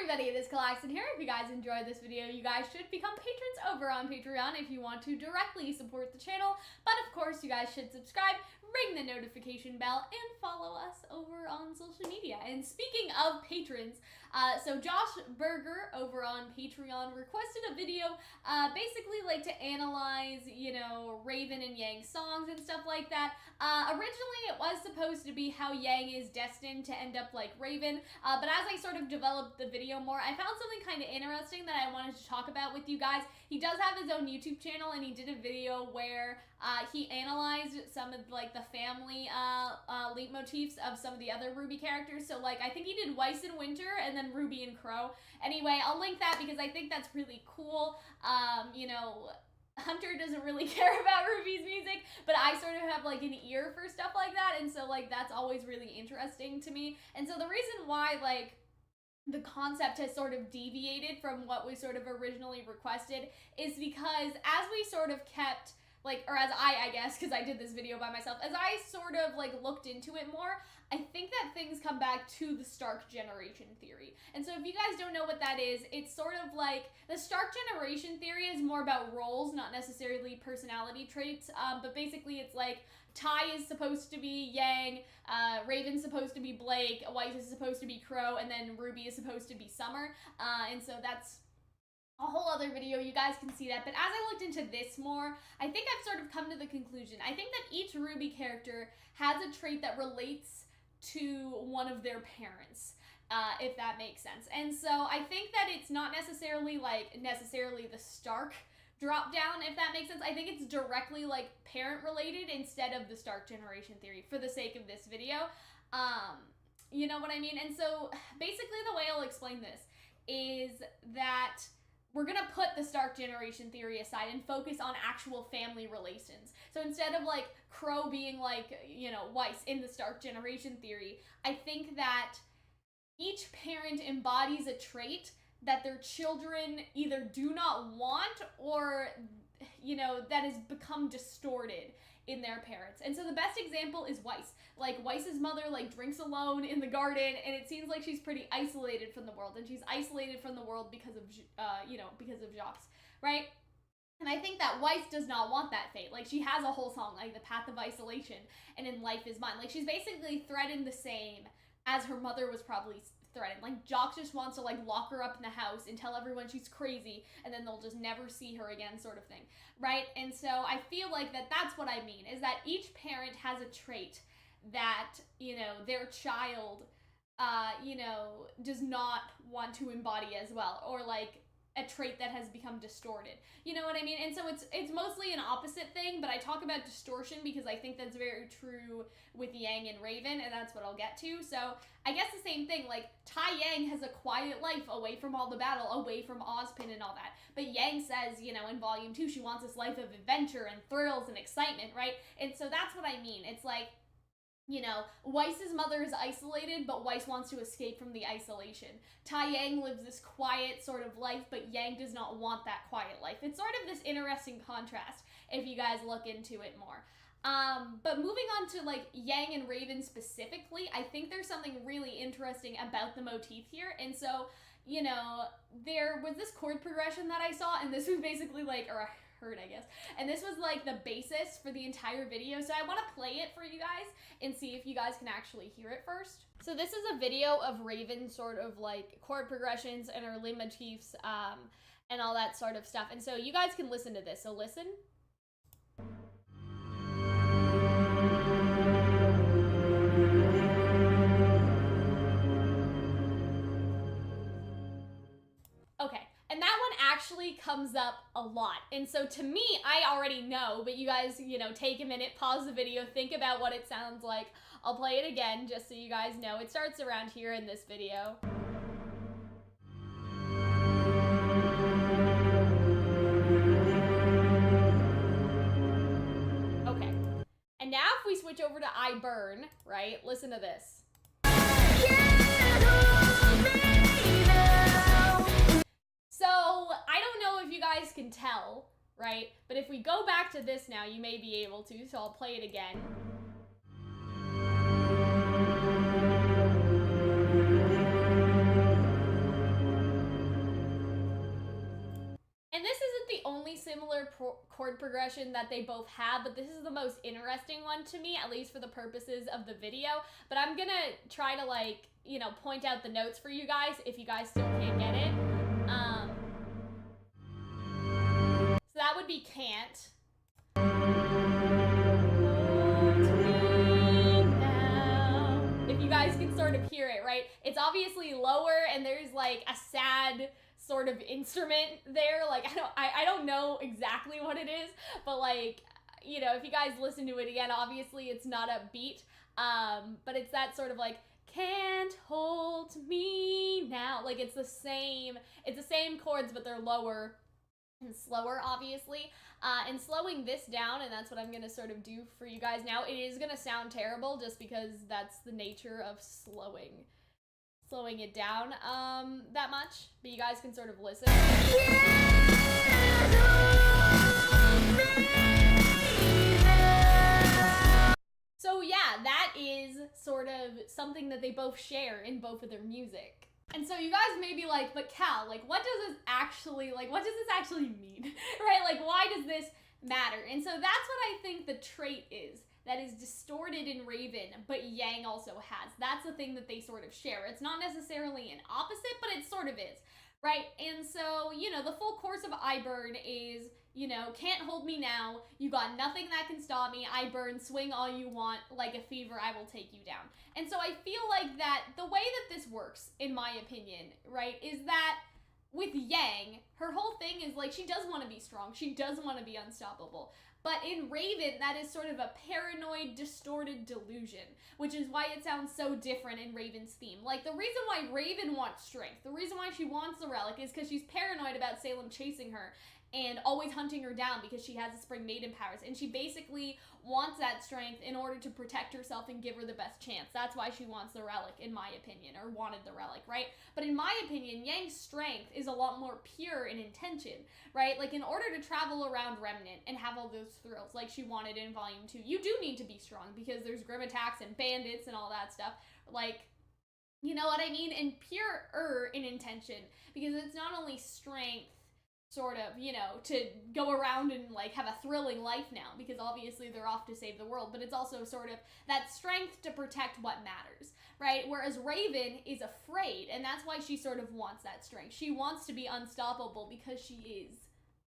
everybody, it is Calxiyn here. If you guys enjoyed this video, you guys should become patrons over on Patreon if you want to directly support the channel. But of course, you guys should subscribe, ring the notification bell, and follow us over on social media. And speaking of patrons, so Josh Berger over on Patreon requested a video basically like to analyze, you know, Raven and Yang's songs and stuff like that. Originally it was supposed to be how Yang is destined to end up like Raven, but as I sort of developed the video more, I found something kind of interesting that I wanted to talk about with you guys. He does have his own YouTube channel, and he did a video where he analyzed some of like the family leitmotifs of some of the other RWBY characters. So like I think he did Weiss and Winter and then Ruby and Crow. Anyway, I'll link that because I think that's really cool. You know, Hunter doesn't really care about RWBY's music, but I sort of have like an ear for stuff like that, and so like that's always really interesting to me. And so the reason why like the concept has sort of deviated from what we sort of originally requested is because as we sort of kept like, or as I guess, because I did this video by myself, as I sort of like looked into it more, I think that things come back to the Stark generation theory. And so if you guys don't know what that is, it's sort of like the Stark generation theory is more about roles, not necessarily personality traits, but basically it's like Ty is supposed to be Yang, Raven's supposed to be Blake, Weiss is supposed to be Crow, and then Ruby is supposed to be Summer. And so that's a whole other video, you guys can see that. But as I looked into this more, I think I've sort of come to the conclusion. I think that each RWBY character has a trait that relates to one of their parents, if that makes sense. And so I think that it's not necessarily the Stark drop down, if that makes sense. I think it's directly like parent related instead of the Stark generation theory for the sake of this video. You know what I mean? And so basically the way I'll explain this is that we're going to put the Stark generation theory aside and focus on actual family relations. So instead of like Crow being like, you know, Weiss in the Stark generation theory, I think that each parent embodies a trait that their children either do not want or, you know, that has become distorted in their parents. And so the best example is Weiss. Like Weiss's mother like drinks alone in the garden, and it seems like she's pretty isolated from the world, and she's isolated from the world because of you know, because of Jacques, right? And I think that Weiss does not want that fate. Like she has a whole song like The Path of Isolation and In Life Is Mine. Like she's basically threatened the same as her mother was probably threatened. Like Jacques just wants to like lock her up in the house and tell everyone she's crazy, and then they'll just never see her again, sort of thing, right? And so I feel like that's what I mean, is that each parent has a trait that, you know, their child you know, does not want to embody as well, or like a trait that has become distorted. You know what I mean? And so it's mostly an opposite thing, but I talk about distortion because I think that's very true with Yang and Raven, and that's what I'll get to. So I guess the same thing, like Tai Yang has a quiet life away from all the battle, away from Ozpin and all that. But Yang says, you know, in Volume 2, she wants this life of adventure and thrills and excitement, right? And so that's what I mean. It's like, you know, Weiss's mother is isolated, but Weiss wants to escape from the isolation. Tai Yang lives this quiet sort of life, but Yang does not want that quiet life. It's sort of this interesting contrast if you guys look into it more. But moving on to like Yang and Raven specifically, I think there's something really interesting about the motif here. And so, you know, there was this chord progression that I saw, and this was basically like, or I heard, I guess, and this was like the basis for the entire video. So I want to play it for you guys and see if you guys can actually hear it first. So this is a video of Raven's sort of like chord progressions and her leitmotifs and all that sort of stuff. And so you guys can listen to this. So listen. Okay. And that one actually comes up a lot. And so to me, I already know, but you guys, you know, take a minute, pause the video, think about what it sounds like. I'll play it again just so you guys know. It starts around here in this video. Okay. And now if we switch over to I Burn, right? Listen to this. So, I don't know if you guys can tell, right? But if we go back to this now, you may be able to, so I'll play it again. similar chord progression that they both have, but this is the most interesting one to me, at least for the purposes of the video. But I'm gonna try to, like, you know, point out the notes for you guys if you guys still can't get it. So that would be can't. If you guys can sort of hear it, right? It's obviously lower, and there's like a sad sort of instrument there. Like, I don't know exactly what it is, but like, you know, if you guys listen to it again, obviously it's not upbeat, but it's that sort of like, can't hold me now. Like, it's the same chords, but they're lower and slower, obviously. And slowing this down, and that's what I'm gonna sort of do for you guys now. It is gonna sound terrible just because that's the nature of slowing it down that much, but you guys can sort of listen. So yeah, that is sort of something that they both share in both of their music. And so you guys may be like, but Cal, like, what does this actually mean? Right? Like, why does this matter? And so that's what I think the trait is that is distorted in Raven, but Yang also has. That's the thing that they sort of share. It's not necessarily an opposite, but it sort of is, right? And so, you know, the full course of I Burn is, you know, can't hold me now, you got nothing that can stop me, I burn, swing all you want, like a fever I will take you down. And so I feel like that the way that this works, in my opinion, right, is that with Yang, her whole thing is like, she does want to be strong, she does want to be unstoppable. But in Raven, that is sort of a paranoid, distorted delusion, which is why it sounds so different in Raven's theme. Like, the reason why Raven wants strength, the reason why she wants the relic is because she's paranoid about Salem chasing her and always hunting her down because she has the Spring Maiden powers. And she basically wants that strength in order to protect herself and give her the best chance. That's why she wants the relic, in my opinion, or wanted the relic, right? But in my opinion, Yang's strength is a lot more pure in intention, right? Like, in order to travel around Remnant and have all those thrills like she wanted in Volume 2, you do need to be strong because there's grim attacks and bandits and all that stuff. Like, you know what I mean? And pure in intention, because it's not only strength, sort of, you know, to go around and like have a thrilling life now, because obviously they're off to save the world, but it's also sort of that strength to protect what matters, right? Whereas Raven is afraid, and that's why she sort of wants that strength. She wants to be unstoppable because she is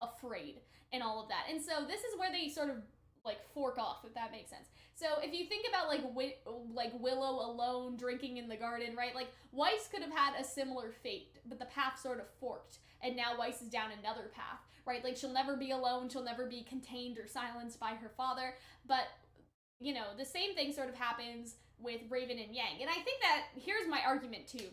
afraid and all of that. And so this is where they sort of like fork off, if that makes sense. So if you think about like Willow alone drinking in the garden, right? Like, Weiss could have had a similar fate, but the path sort of forked, and now Weiss is down another path, right? Like, she'll never be alone, she'll never be contained or silenced by her father, but, you know, the same thing sort of happens with Raven and Yang. And I think that, here's my argument too.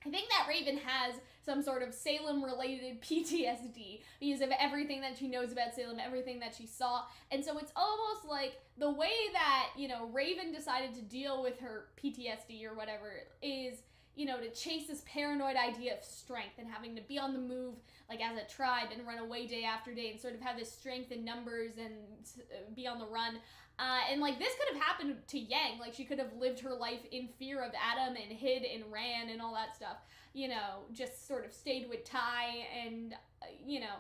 I think that Raven has some sort of Salem-related PTSD because of everything that she knows about Salem, everything that she saw. And so it's almost like the way that, you know, Raven decided to deal with her PTSD or whatever is, you know, to chase this paranoid idea of strength and having to be on the move, like, as a tribe and run away day after day and sort of have this strength in numbers and be on the run. And, like, this could have happened to Yang. Like, she could have lived her life in fear of Adam and hid and ran and all that stuff. You know, just sort of stayed with Ty and, you know,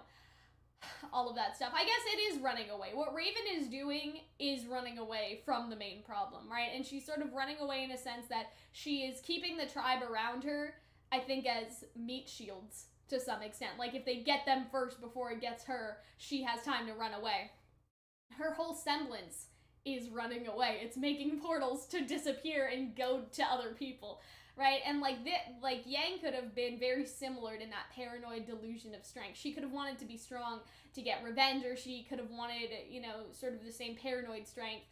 all of that stuff. I guess it is running away. What Raven is doing is running away from the main problem, right? And she's sort of running away in a sense that she is keeping the tribe around her, I think, as meat shields to some extent. Like, if they get them first before it gets her, she has time to run away. Her whole semblance is running away. It's making portals to disappear and go to other people, right? And like Yang could have been very similar in that paranoid delusion of strength. She could have wanted to be strong to get revenge, or she could have wanted, you know, sort of the same paranoid strength,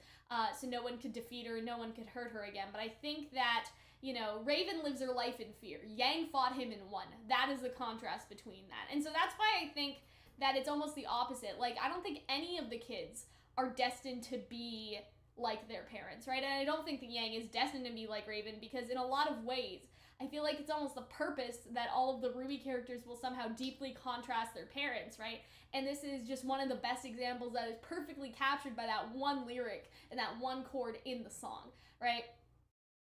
so no one could defeat her and no one could hurt her again. But I think that, you know, Raven lives her life in fear. Yang fought him and won. That is the contrast between that. And so that's why I think that it's almost the opposite. Like, I don't think any of the kids are destined to be like their parents, right? And I don't think that Yang is destined to be like Raven, because in a lot of ways, I feel like it's almost the purpose that all of the RWBY characters will somehow deeply contrast their parents, right? And this is just one of the best examples that is perfectly captured by that one lyric and that one chord in the song, right?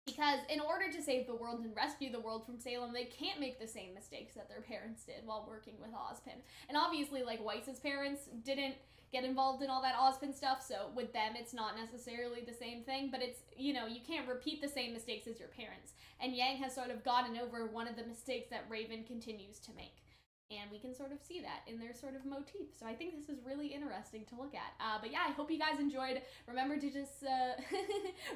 Because in order to save the world and rescue the world from Salem, they can't make the same mistakes that their parents did while working with Ozpin. And obviously, like, Weiss's parents didn't get involved in all that Ozpin stuff, so with them it's not necessarily the same thing, but it's, you know, you can't repeat the same mistakes as your parents. And Yang has sort of gotten over one of the mistakes that Raven continues to make. And we can sort of see that in their sort of motif. So I think this is really interesting to look at. But yeah, I hope you guys enjoyed. Remember to just,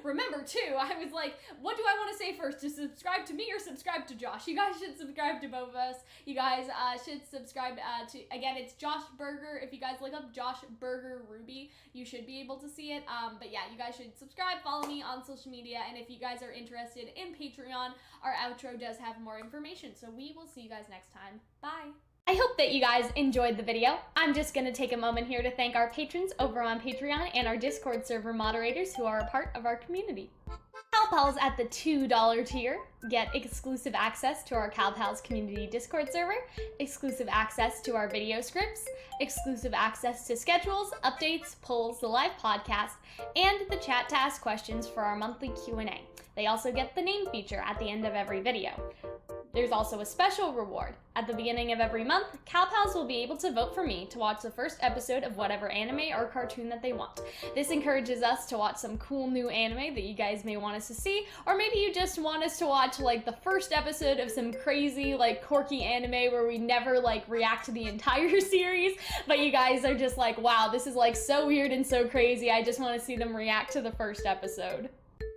remember too, I was like, what do I want to say first? To subscribe to me or subscribe to Josh? You guys should subscribe to both of us. You guys should subscribe to, again, it's Josh Burger. If you guys look up Josh Burger RWBY, you should be able to see it. But yeah, you guys should subscribe, follow me on social media. And if you guys are interested in Patreon, our outro does have more information. So we will see you guys next time. Bye. I hope that you guys enjoyed the video. I'm just going to take a moment here to thank our patrons over on Patreon and our Discord server moderators who are a part of our community. CalPals at the $2 tier get exclusive access to our CalPals community Discord server, exclusive access to our video scripts, exclusive access to schedules, updates, polls, the live podcast, and the chat to ask questions for our monthly Q&A. They also get the name feature at the end of every video. There's also a special reward. At the beginning of every month, CalPals will be able to vote for me to watch the first episode of whatever anime or cartoon that they want. This encourages us to watch some cool new anime that you guys may want us to see, or maybe you just want us to watch like the first episode of some crazy like quirky anime where we never like react to the entire series, but you guys are just like, wow, this is like so weird and so crazy, I just want to see them react to the first episode.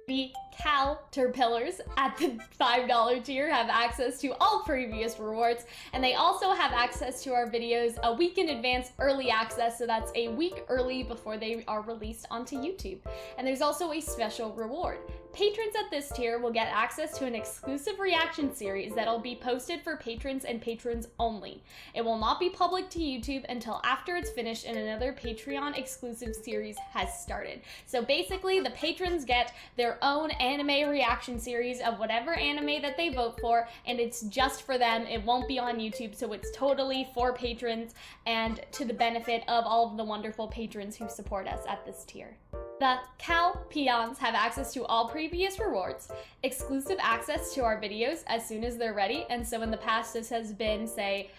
The Caterpillars at the $5 tier have access to all previous rewards, and they also have access to our videos a week in advance early access, so that's a week early before they are released onto YouTube. And there's also a special reward. Patrons at this tier will get access to an exclusive reaction series that'll be posted for patrons and patrons only. It will not be public to YouTube until after it's finished and another Patreon exclusive series has started. So basically, the patrons get their own anime reaction series of whatever anime that they vote for, and it's just for them. It won't be on YouTube, so it's totally for patrons and to the benefit of all of the wonderful patrons who support us at this tier. The Calxiyn have access to all previous rewards, exclusive access to our videos as soon as they're ready, and so in the past this has been, say,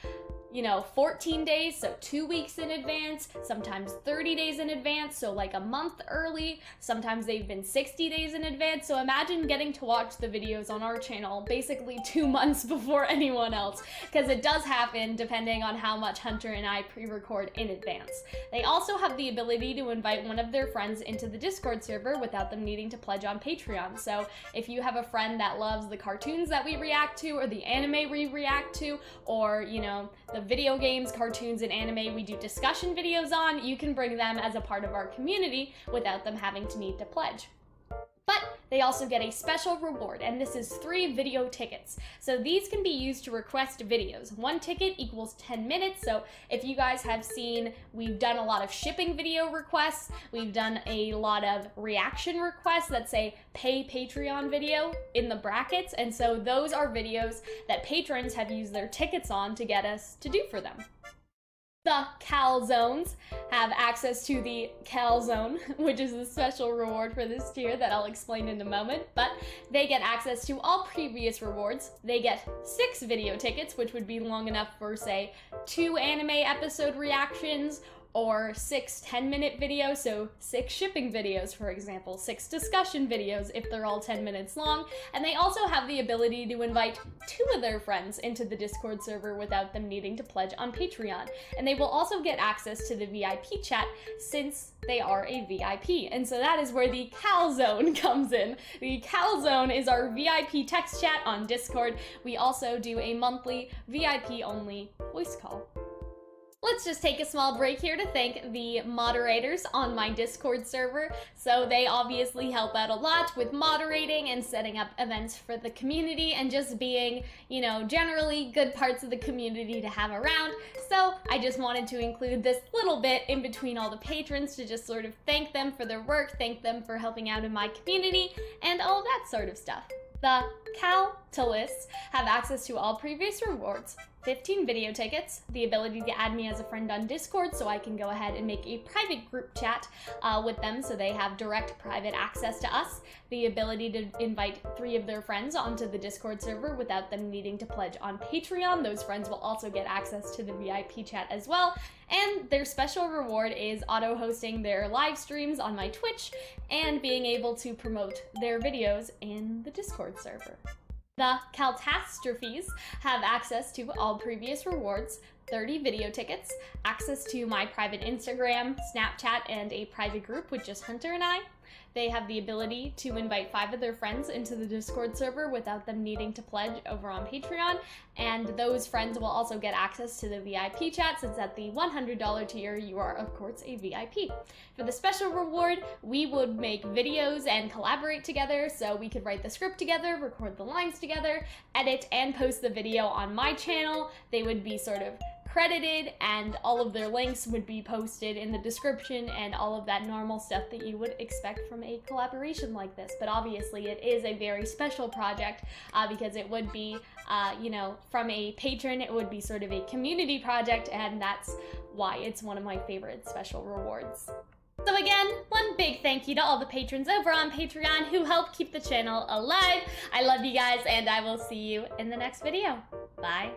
14 days, so 2 weeks in advance, sometimes 30 days in advance, so like a month early, sometimes they've been 60 days in advance, so imagine getting to watch the videos on our channel basically 2 months before anyone else, because it does happen depending on how much Hunter and I pre-record in advance. They also have the ability to invite one of their friends into the Discord server without them needing to pledge on Patreon, so if you have a friend that loves the cartoons that we react to, or the anime we react to, or, the video games, cartoons, and anime we do discussion videos on, you can bring them as a part of our community without them having to need to pledge. But they also get a special reward, and this is 3 video tickets. So these can be used to request videos. 1 ticket equals 10 minutes, so if you guys have seen, we've done a lot of shipping video requests, we've done a lot of reaction requests that say pay Patreon video in the brackets, and so those are videos that patrons have used their tickets on to get us to do for them. The Calzones have access to the Calzone, which is a special reward for this tier that I'll explain in a moment, but they get access to all previous rewards. They get 6 video tickets, which would be long enough for, say, 2 anime episode reactions, or 6 10-minute videos, so 6 shipping videos, for example, 6 discussion videos if they're all 10 minutes long, and they also have the ability to invite 2 of their friends into the Discord server without them needing to pledge on Patreon. And they will also get access to the VIP chat since they are a VIP, and so that is where the Calzone comes in. The Calzone is our VIP text chat on Discord. We also do a monthly VIP-only voice call. Let's just take a small break here to thank the moderators on my Discord server. So they obviously help out a lot with moderating and setting up events for the community and just being, generally good parts of the community to have around. So I just wanted to include this little bit in between all the patrons to just sort of thank them for their work, thank them for helping out in my community, and all that sort of stuff. The Calxiyn have access to all previous rewards, 15 video tickets, the ability to add me as a friend on Discord so I can go ahead and make a private group chat with them so they have direct private access to us, the ability to invite 3 of their friends onto the Discord server without them needing to pledge on Patreon. Those friends will also get access to the VIP chat as well. And their special reward is auto-hosting their live streams on my Twitch and being able to promote their videos in the Discord server. The Catastrophes have access to all previous rewards, 30 video tickets, access to my private Instagram, Snapchat, and a private group with just Hunter and I. They have the ability to invite 5 of their friends into the Discord server without them needing to pledge over on Patreon, and those friends will also get access to the VIP chat since at the $100 tier you are of course a VIP. For the special reward, we would make videos and collaborate together, so we could write the script together, record the lines together, edit and post the video on my channel. They would be sort of credited and all of their links would be posted in the description and all of that normal stuff that you would expect from a collaboration like this. But obviously it is a very special project because it would be, you know, from a patron, it would be sort of a community project, and that's why it's one of my favorite special rewards. So again, one big thank you to all the patrons over on Patreon who help keep the channel alive. I love you guys, and I will see you in the next video. Bye.